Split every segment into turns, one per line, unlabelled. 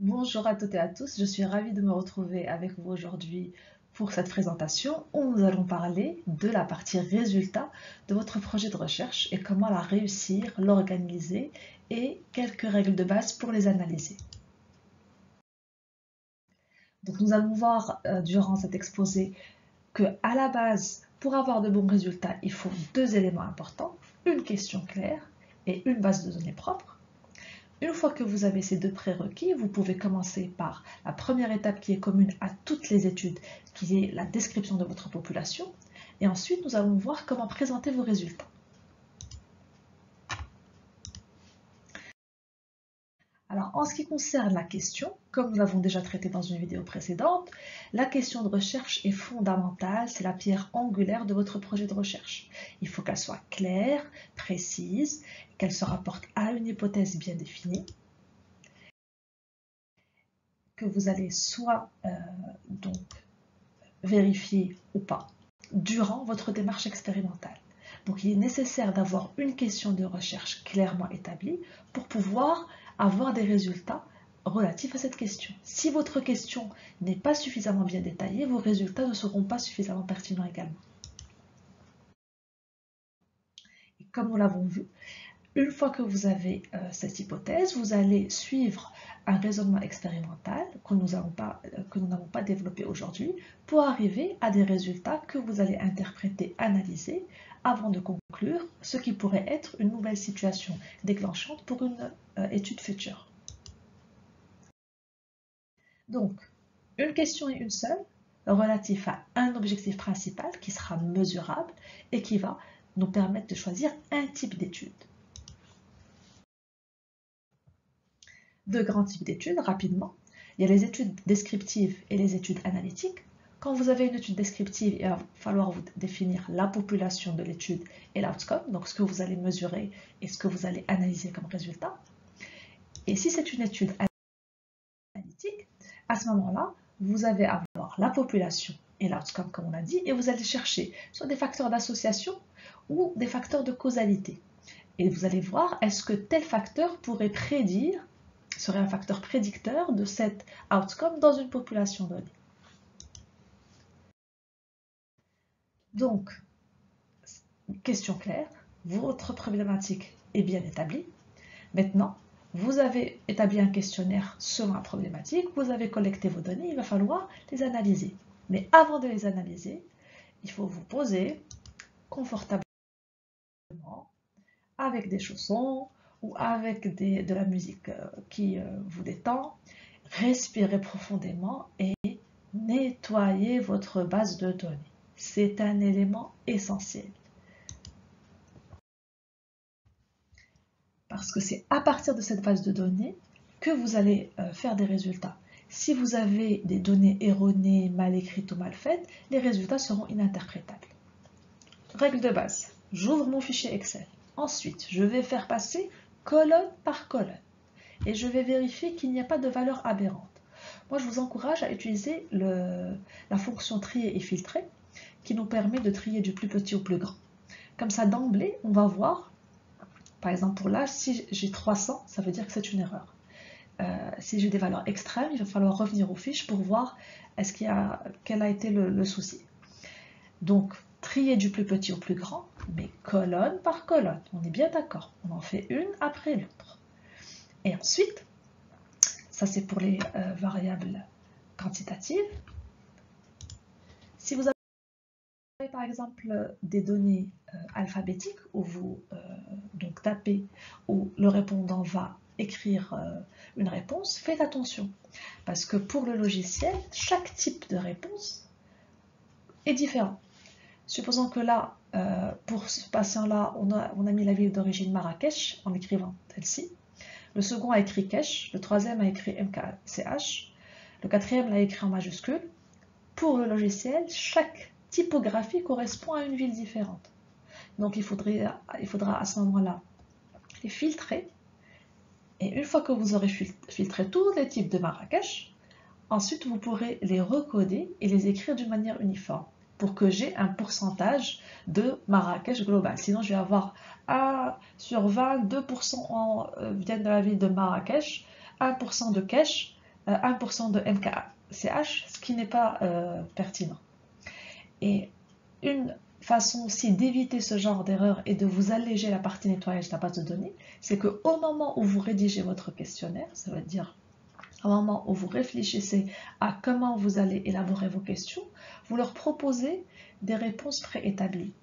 Bonjour à toutes et à tous, je suis ravie de me retrouver avec vous aujourd'hui pour cette présentation où nous allons parler de la partie résultat de votre projet de recherche et comment la réussir, l'organiser et quelques règles de base pour les analyser. Donc nous allons voir durant cet exposé que à la base, pour avoir de bons résultats, il faut deux éléments importants, une question claire et une base de données propre. Une fois que vous avez ces deux prérequis, vous pouvez commencer par la première étape qui est commune à toutes les études, qui est la description de votre population. Et ensuite, nous allons voir comment présenter vos résultats. Alors, en ce qui concerne la question, comme nous l'avons déjà traité dans une vidéo précédente, la question de recherche est fondamentale, c'est la pierre angulaire de votre projet de recherche. Il faut qu'elle soit claire, précise, qu'elle se rapporte à une hypothèse bien définie, que vous allez soit donc vérifier ou pas durant votre démarche expérimentale. Donc il est nécessaire d'avoir une question de recherche clairement établie pour pouvoir avoir des résultats relatifs à cette question. Si votre question n'est pas suffisamment bien détaillée, vos résultats ne seront pas suffisamment pertinents également. Et comme nous l'avons vu, une fois que vous avez cette hypothèse, vous allez suivre un raisonnement expérimental que nous n'avons pas développé aujourd'hui pour arriver à des résultats que vous allez interpréter, analyser avant de conclure ce qui pourrait être une nouvelle situation déclenchante pour une étude future. Donc, une question et une seule relative à un objectif principal qui sera mesurable et qui va nous permettre de choisir un type d'étude. Deux grands types d'études, rapidement. Il y a les études descriptives et les études analytiques. Quand vous avez une étude descriptive, il va falloir vous définir la population de l'étude et l'outcome, donc ce que vous allez mesurer et ce que vous allez analyser comme résultat. Et si c'est une étude analytique, à ce moment-là, vous allez avoir la population et l'outcome, comme on a dit, et vous allez chercher soit des facteurs d'association ou des facteurs de causalité. Et vous allez voir, est-ce que tel facteur pourrait prédire serait un facteur prédicteur de cet outcome dans une population donnée. Donc, question claire, votre problématique est bien établie. Maintenant, vous avez établi un questionnaire selon la problématique, vous avez collecté vos données, il va falloir les analyser. Mais avant de les analyser, il faut vous poser confortablement avec des chaussons ou avec de la musique qui vous détend. Respirez profondément et nettoyez votre base de données. C'est un élément essentiel. Parce que c'est à partir de cette base de données que vous allez faire des résultats. Si vous avez des données erronées, mal écrites ou mal faites, les résultats seront ininterprétables. Règle de base, j'ouvre mon fichier Excel. Ensuite, je vais faire passer colonne par colonne. Et je vais vérifier qu'il n'y a pas de valeur aberrante. Moi, je vous encourage à utiliser la fonction trier et filtrer qui nous permet de trier du plus petit au plus grand. Comme ça, d'emblée, on va voir, par exemple pour l'âge, si j'ai 300, ça veut dire que c'est une erreur. Si j'ai des valeurs extrêmes, il va falloir revenir aux fiches pour voir quel a été le souci. Donc, trier du plus petit au plus grand, mais colonne par colonne. On est bien d'accord. On en fait une après l'autre. Et ensuite, ça c'est pour les variables quantitatives. Si vous avez par exemple des données alphabétiques où vous donc tapez, où le répondant va écrire une réponse, faites attention. Parce que pour le logiciel, chaque type de réponse est différent. Supposons que là, pour ce patient-là, on a mis la ville d'origine Marrakech en écrivant celle-ci. Le second a écrit Kesh, le troisième a écrit MKCH, le quatrième l'a écrit en majuscule. Pour le logiciel, chaque typographie correspond à une ville différente. Donc il faudra à ce moment-là les filtrer. Et une fois que vous aurez filtré tous les types de Marrakech, ensuite vous pourrez les recoder et les écrire d'une manière uniforme pour que j'ai un pourcentage de Marrakech global. Sinon, je vais avoir 1 sur 20, 2% viennent de la ville de Marrakech, 1% de Kesh, 1% de MKCH, ce qui n'est pas pertinent. Et une façon aussi d'éviter ce genre d'erreur et de vous alléger la partie nettoyage de la base de données, c'est qu'au moment où vous rédigez votre questionnaire, ça veut dire au moment où vous réfléchissez à comment vous allez élaborer vos questions, vous leur proposez des réponses préétablies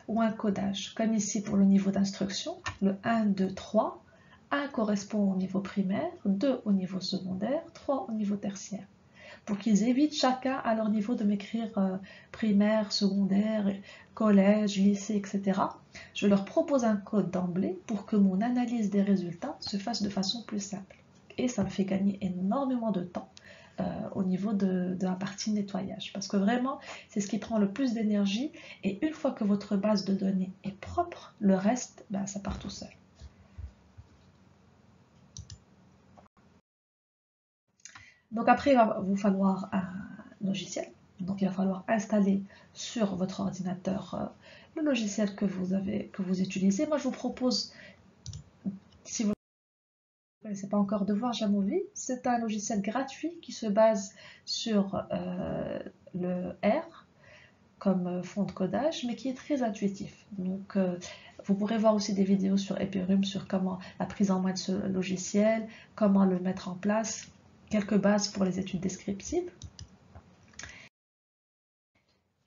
ou un codage, comme ici pour le niveau d'instruction, le 1, 2, 3, 1 correspond au niveau primaire, 2 au niveau secondaire, 3 au niveau tertiaire, pour qu'ils évitent chacun à leur niveau de m'écrire primaire, secondaire, collège, lycée, etc. Je leur propose un code d'emblée pour que mon analyse des résultats se fasse de façon plus simple. Et ça me fait gagner énormément de temps au niveau de la partie nettoyage. Parce que vraiment, c'est ce qui prend le plus d'énergie. Et une fois que votre base de données est propre, le reste, ben, ça part tout seul. Donc après, il va vous falloir un logiciel. Donc il va falloir installer sur votre ordinateur le logiciel que vous utilisez. Moi, je vous propose, si vous ne connaissez pas encore, de voir Jamovi. C'est un logiciel gratuit qui se base sur le R comme fond de codage, mais qui est très intuitif. Donc vous pourrez voir aussi des vidéos sur Epirum sur comment la prise en main de ce logiciel, comment le mettre en place, quelques bases pour les études descriptives.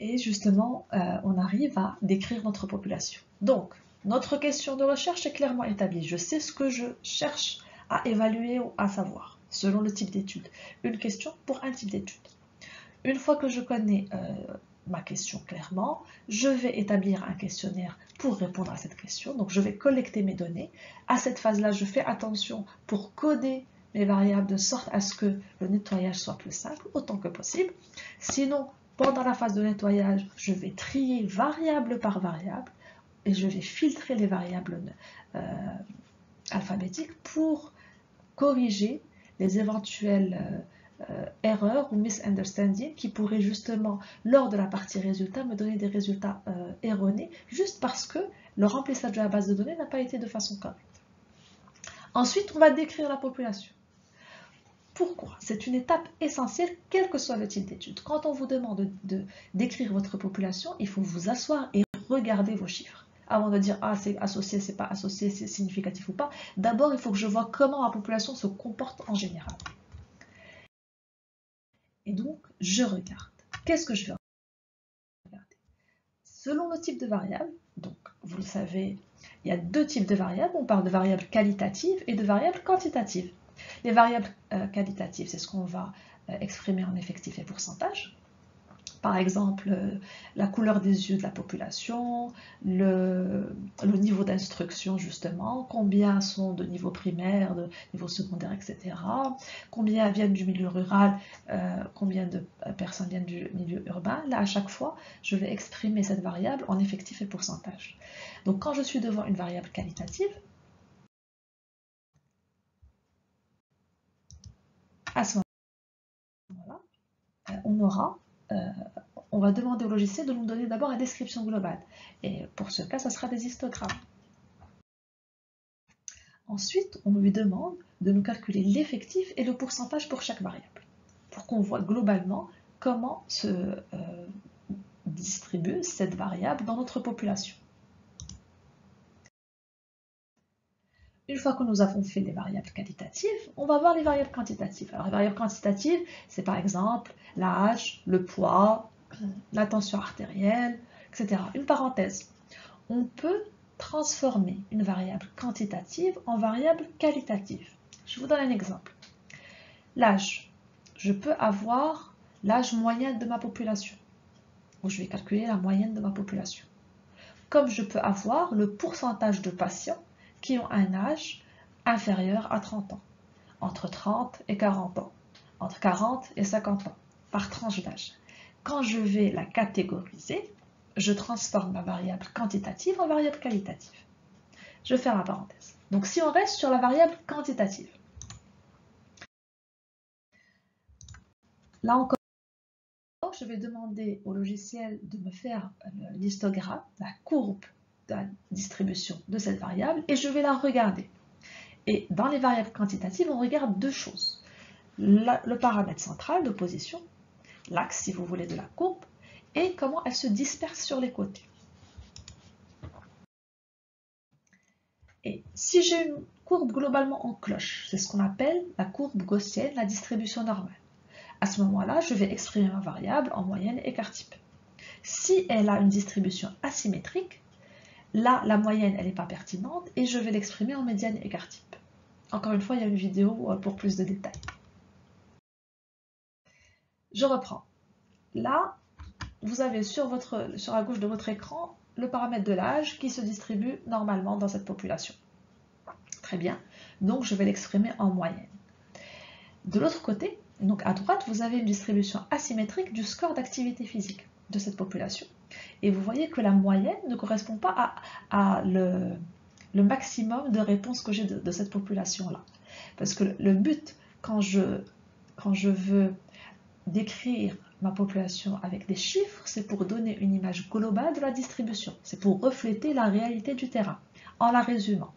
Et justement, on arrive à décrire notre population. Donc, notre question de recherche est clairement établie. Je sais ce que je cherche à évaluer ou à savoir, selon le type d'étude. Une question pour un type d'étude. Une fois que je connais ma question clairement, je vais établir un questionnaire pour répondre à cette question. Donc, je vais collecter mes données. À cette phase-là, je fais attention pour coder mes variables de sorte à ce que le nettoyage soit plus simple, autant que possible. Sinon, pendant la phase de nettoyage, je vais trier variable par variable et je vais filtrer les variables alphabétiques pour corriger les éventuelles erreurs ou misunderstandings qui pourraient justement, lors de la partie résultats, me donner des résultats erronés juste parce que le remplissage de la base de données n'a pas été de façon correcte. Ensuite, on va décrire la population. Pourquoi? C'est une étape essentielle, quel que soit le type d'étude. Quand on vous demande de décrire votre population, il faut vous asseoir et regarder vos chiffres. Avant de dire « Ah, c'est associé, c'est pas associé, c'est significatif ou pas », d'abord, il faut que je vois comment la population se comporte en général. Et donc, je regarde. Qu'est-ce que je vais regarder? Selon le type de variable, donc vous le savez, il y a deux types de variables. On parle de variables qualitatives et de variables quantitatives. Les variables qualitatives, c'est ce qu'on va exprimer en effectif et pourcentage. Par exemple, la couleur des yeux de la population, le niveau d'instruction justement, combien sont de niveau primaire, de niveau secondaire, etc. Combien viennent du milieu rural, combien de personnes viennent du milieu urbain. Là, à chaque fois, je vais exprimer cette variable en effectif et pourcentage. Donc, quand je suis devant une variable qualitative, à ce moment-là, on va demander au logiciel de nous donner d'abord la description globale. Et pour ce cas, ça sera des histogrammes. Ensuite, on lui demande de nous calculer l'effectif et le pourcentage pour chaque variable, pour qu'on voit globalement comment se distribue cette variable dans notre population. Une fois que nous avons fait les variables qualitatives, on va voir les variables quantitatives. Alors, les variables quantitatives, c'est par exemple l'âge, le poids, la tension artérielle, etc. Une parenthèse. On peut transformer une variable quantitative en variable qualitative. Je vous donne un exemple. L'âge. Je peux avoir l'âge moyen de ma population. Donc, je vais calculer la moyenne de ma population. Comme je peux avoir le pourcentage de patients qui ont un âge inférieur à 30 ans, entre 30 et 40 ans, entre 40 et 50 ans, par tranche d'âge. Quand je vais la catégoriser, je transforme ma variable quantitative en variable qualitative. Je ferme la parenthèse. Donc si on reste sur la variable quantitative, là encore, je vais demander au logiciel de me faire l'histogramme, la courbe de la distribution de cette variable, et je vais la regarder. Et dans les variables quantitatives, on regarde deux choses. le paramètre central de position, l'axe si vous voulez de la courbe, et comment elle se disperse sur les côtés. Et si j'ai une courbe globalement en cloche, c'est ce qu'on appelle la courbe gaussienne, la distribution normale. À ce moment-là, je vais exprimer ma variable en moyenne et écart type. Si elle a une distribution asymétrique, là, la moyenne, elle n'est pas pertinente et je vais l'exprimer en médiane et écart type. Encore une fois, il y a une vidéo pour plus de détails. Je reprends. Là, vous avez sur la gauche de votre écran le paramètre de l'âge qui se distribue normalement dans cette population. Très bien. Donc, je vais l'exprimer en moyenne. De l'autre côté, donc à droite, vous avez une distribution asymétrique du score d'activité physique de cette population. Et vous voyez que la moyenne ne correspond pas à le maximum de réponses que j'ai de cette population-là. Parce que le but, quand je veux décrire ma population avec des chiffres, c'est pour donner une image globale de la distribution. C'est pour refléter la réalité du terrain, en la résumant.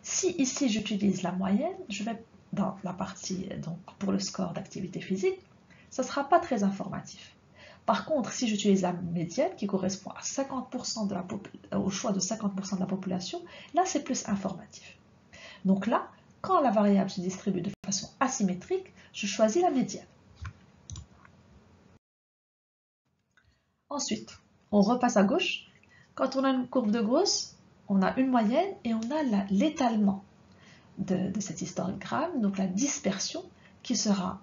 Si ici j'utilise la moyenne, je vais dans la partie donc pour le score d'activité physique, ça ne sera pas très informatif. Par contre, si j'utilise la médiane qui correspond à 50% au choix de 50% de la population, là c'est plus informatif. Donc là, quand la variable se distribue de façon asymétrique, je choisis la médiane. Ensuite, on repasse à gauche. Quand on a une courbe de Gauss, on a une moyenne et on a l'étalement de cet histogramme, donc la dispersion qui sera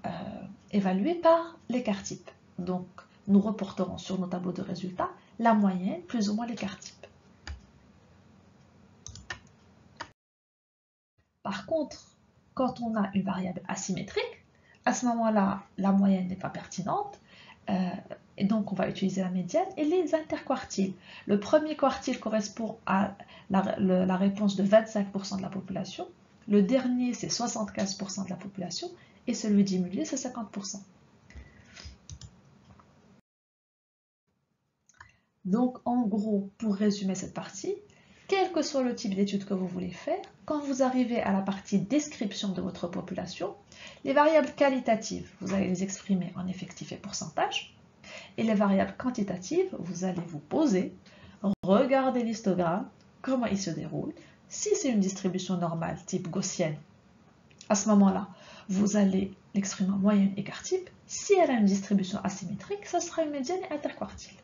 évaluée par l'écart type. Donc, nous reporterons sur nos tableaux de résultats la moyenne plus ou moins l'écart type. Par contre, quand on a une variable asymétrique, à ce moment-là, la moyenne n'est pas pertinente. Et donc, on va utiliser la médiane et les interquartiles. Le premier quartile correspond à la réponse de 25% de la population. Le dernier, c'est 75% de la population. Et celui du milieu, c'est 50%. Donc, en gros, pour résumer cette partie, quel que soit le type d'étude que vous voulez faire, quand vous arrivez à la partie description de votre population, les variables qualitatives, vous allez les exprimer en effectif et pourcentage. Et les variables quantitatives, vous allez vous poser, regarder l'histogramme, comment il se déroule. Si c'est une distribution normale, type gaussienne, à ce moment-là, vous allez l'exprimer en moyenne écart type. Si elle a une distribution asymétrique, ça sera une médiane et interquartile.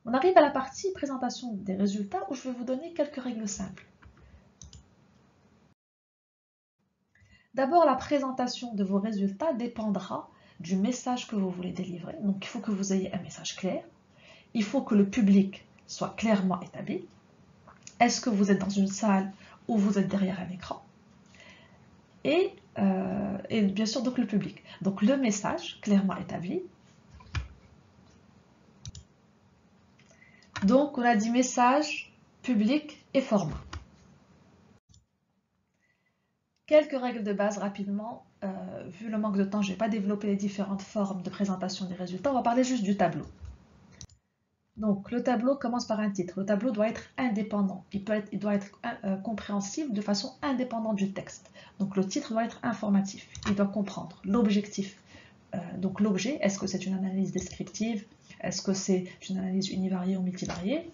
On arrive à la partie présentation des résultats où je vais vous donner quelques règles simples. D'abord, la présentation de vos résultats dépendra du message que vous voulez délivrer. Donc, il faut que vous ayez un message clair. Il faut que le public soit clairement établi. Est-ce que vous êtes dans une salle ou vous êtes derrière un écran? Et bien sûr, donc le public. Donc, le message clairement établi. Donc, on a dit message, public et format. Quelques règles de base rapidement. Vu le manque de temps, je ne vais pas développer les différentes formes de présentation des résultats. On va parler juste du tableau. Donc, le tableau commence par un titre. Le tableau doit être indépendant. Il doit être compréhensible de façon indépendante du texte. Donc, le titre doit être informatif. Il doit comprendre l'objectif. Donc, l'objet, est-ce que c'est une analyse descriptive? Est-ce que c'est une analyse univariée ou multivariée?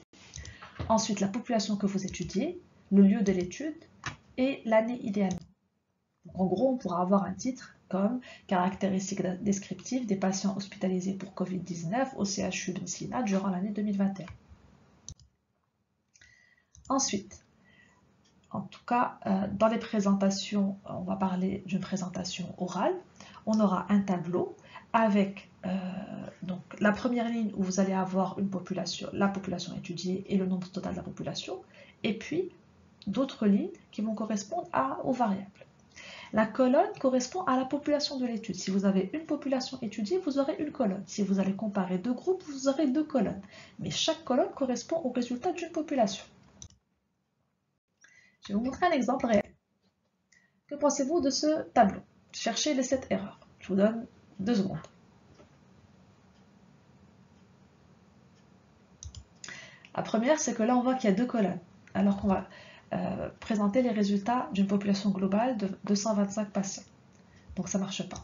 Ensuite, la population que vous étudiez, le lieu de l'étude et l'année idéalement. Donc, en gros, on pourra avoir un titre comme caractéristiques descriptives des patients hospitalisés pour Covid-19 au CHU de Messina durant l'année 2021. Ensuite, en tout cas, dans les présentations, on va parler d'une présentation orale. On aura un tableau avec donc, la première ligne où vous allez avoir la population étudiée et le nombre total de la population, et puis d'autres lignes qui vont correspondre aux variables. La colonne correspond à la population de l'étude. Si vous avez une population étudiée, vous aurez une colonne. Si vous allez comparer deux groupes, vous aurez deux colonnes. Mais chaque colonne correspond au résultat d'une population. Je vais vous montrer un exemple réel. Que pensez-vous de ce tableau? Cherchez les 7 erreurs. Je vous donne 2 secondes. La première, c'est que là, on voit qu'il y a deux colonnes. Alors qu'on va présenter les résultats d'une population globale de 225 patients. Donc ça ne marche pas.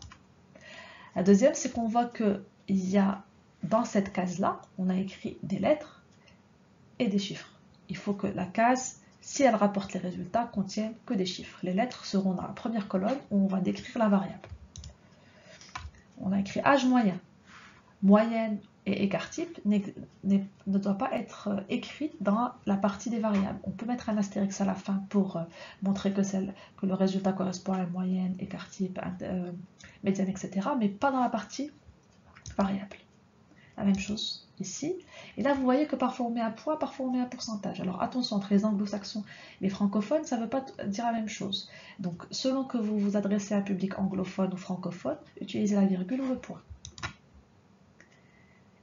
La deuxième, c'est qu'on voit qu'il y a, dans cette case-là, on a écrit des lettres et des chiffres. Il faut que la case, si elle rapporte les résultats, contienne que des chiffres. Les lettres seront dans la première colonne où on va décrire la variable. On a écrit âge moyen. Moyenne et écart type ne doit pas être écrite dans la partie des variables. On peut mettre un astérix à la fin pour montrer que le résultat correspond à la moyenne, écart type, médiane, etc. Mais pas dans la partie variable. La même chose ici. Et là, vous voyez que parfois on met un poids, parfois on met un pourcentage. Alors attention, entre les anglo-saxons et les francophones, ça ne veut pas dire la même chose. Donc selon que vous vous adressez à un public anglophone ou francophone, utilisez la virgule ou le point.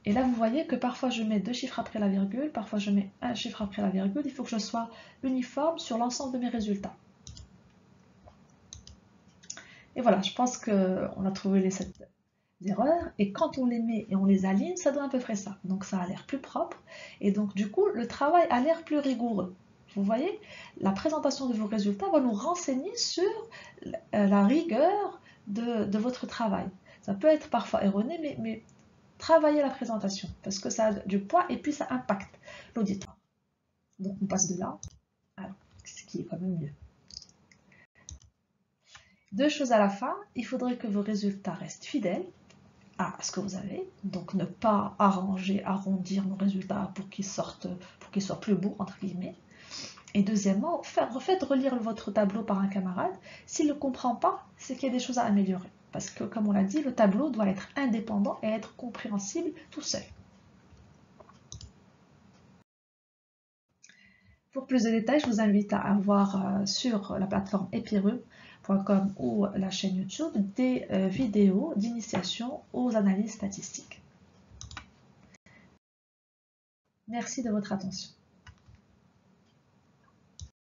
Et là, vous voyez que parfois je mets 2 chiffres après la virgule, parfois je mets un chiffre après la virgule. Il faut que je sois uniforme sur l'ensemble de mes résultats. Et voilà, je pense qu'on a trouvé les 7 erreurs. Et quand on les met et on les aligne, ça donne à peu près ça. Donc ça a l'air plus propre. Et donc du coup, le travail a l'air plus rigoureux. Vous voyez, la présentation de vos résultats va nous renseigner sur la rigueur de votre travail. Ça peut être parfois erroné, mais travailler la présentation, parce que ça a du poids et puis ça impacte l'auditoire. Donc on passe de là à ce qui est quand même mieux. 2 choses à la fin, il faudrait que vos résultats restent fidèles à ce que vous avez, donc ne pas arrondir nos résultats pour qu'ils soient plus beaux, entre guillemets. Et deuxièmement, faites relire votre tableau par un camarade. S'il ne le comprend pas, c'est qu'il y a des choses à améliorer. Parce que, comme on l'a dit, le tableau doit être indépendant et être compréhensible tout seul. Pour plus de détails, je vous invite à voir sur la plateforme epirum.com ou la chaîne YouTube des vidéos d'initiation aux analyses statistiques. Merci de votre attention.